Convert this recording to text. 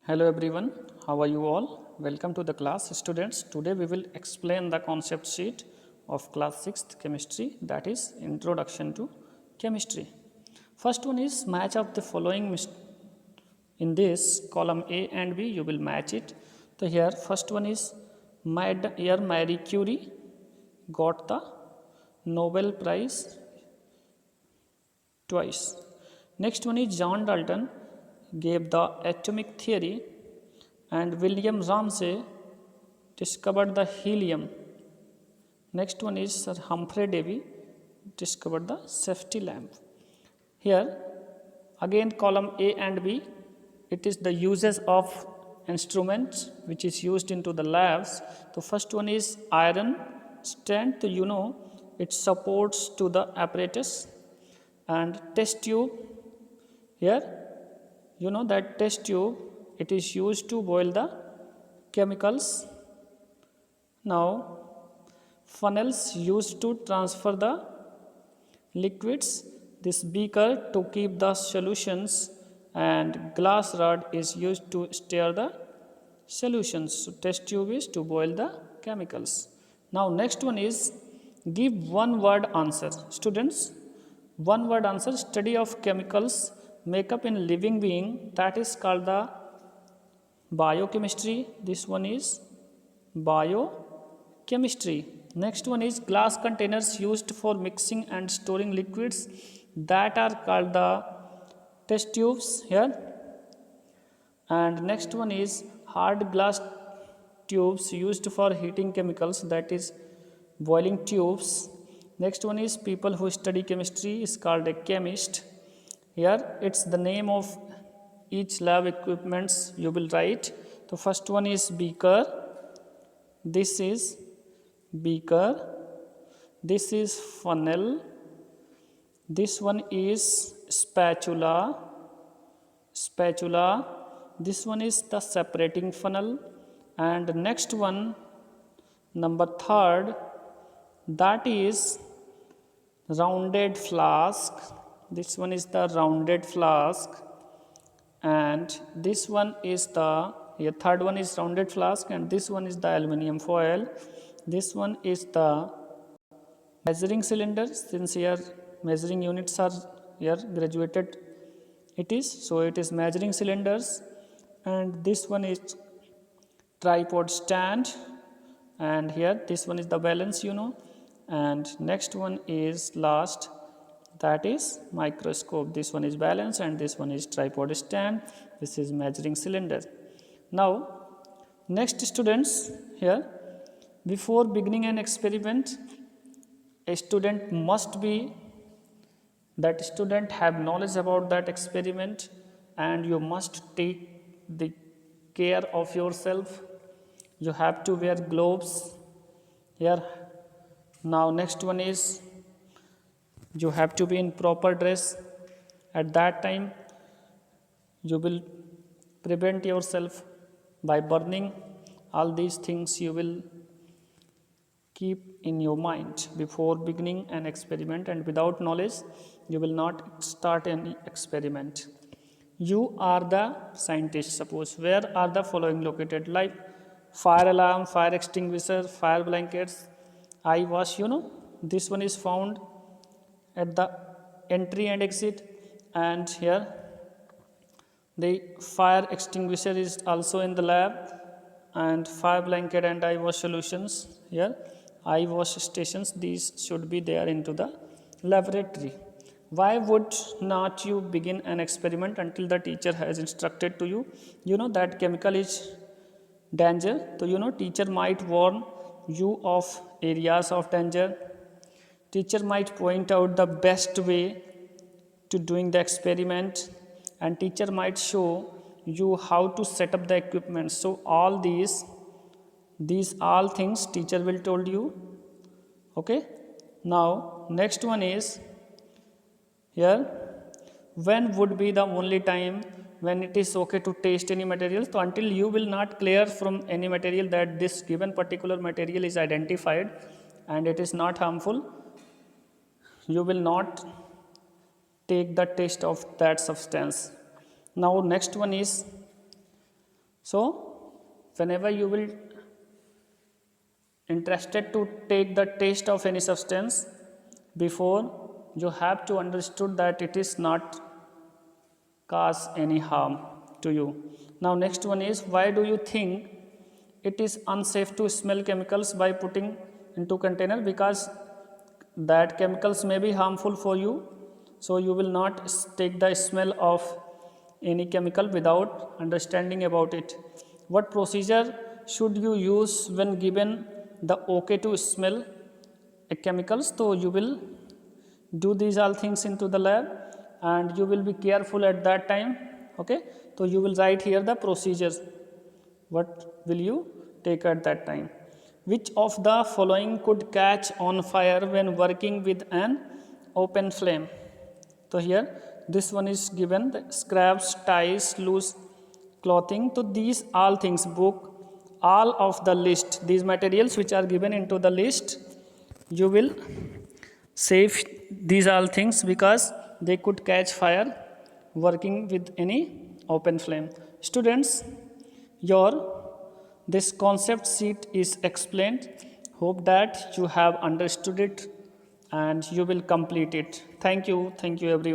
Hello everyone, how are you all? Welcome to the class students. Today we will explain the concept sheet of class 6th chemistry, that is introduction to chemistry. First one is match of the following. In this column A and B you will match it. So here first one is Marie Curie got the Nobel Prize twice. Next one is John Dalton gave the atomic theory, and William Ramsay discovered the helium. Next one is Sir Humphrey Davy discovered the safety lamp. Here again column A and B, it is the uses of instruments which is used into the labs. The first one is iron stand, it supports to the apparatus, and test tube. Here that test tube, it is used to boil the chemicals. Now funnels used to transfer the liquids, this beaker to keep the solutions, and glass rod is used to stir the solutions. So test tube is to boil the chemicals. Now next one is give one word answer. Students, one word answer: study of chemicals make up in living being, that is called the biochemistry. This one is biochemistry. Next one is glass containers used for mixing and storing liquids, that are called the test tubes here. And next one is hard glass tubes used for heating chemicals, that is boiling tubes. Next one is people who study chemistry is called a chemist. Here it's the name of each lab equipments you will write. The first one is beaker, this is beaker, this is funnel, this one is spatula, this one is the separating funnel, and next one, number third, that is rounded flask. This one is the rounded flask, and this one is the third one is rounded flask, and this one is the aluminum foil. This one is the measuring cylinder, since here measuring units are here graduated it is, so it is measuring cylinders. And this one is tripod stand, and here this one is the balance, and next one is last, that is microscope. This one is balance and this one is tripod stand, this is measuring cylinder. Now next students, here before beginning an experiment, a student must be, that student have knowledge about that experiment, and you must take the care of yourself. You have to wear gloves here. Now next one is you have to be in proper dress. At that time you will prevent yourself by burning. All these things you will keep in your mind before beginning an experiment, and without knowledge you will not start any experiment. You are the scientist. Suppose, where are the following located? Like fire alarm, fire extinguisher, fire blankets, eye wash, this one is found at the entry and exit, and here the fire extinguisher is also in the lab, and fire blanket and eye wash solutions, here eye wash stations, these should be there into the laboratory. Why would not you begin an experiment until the teacher has instructed to you? That chemical is danger, so teacher might warn you of areas of danger. Teacher might point out the best way to doing the experiment, and teacher might show you how to set up the equipment. So all these all things teacher will told you. Okay, now next one is here, when would be the only time when it is okay to taste any material? So until you will not clear from any material that this given particular material is identified and it is not harmful, you will not take the taste of that substance. Now next one is So whenever you will interested to take the taste of any substance, before you have to understood that it is not cause any harm to you. Now next one is, why do you think it is unsafe to smell chemicals by putting into container? Because that chemicals may be harmful for you, so you will not take the smell of any chemical without understanding about it. What procedure should you use when given the okay to smell a chemicals? So you will do these all things into the lab, and you will be careful at that time. Okay, so you will write here the procedures, what will you take at that time. Which of the following could catch on fire when working with an open flame? So here this one is given, the scraps, ties, loose clothing. So these all things, book all of the list, these materials which are given into the list, you will save these all things because they could catch fire working with any open flame. Students, your this concept sheet is explained. Hope that you have understood it and you will complete it. Thank you everyone.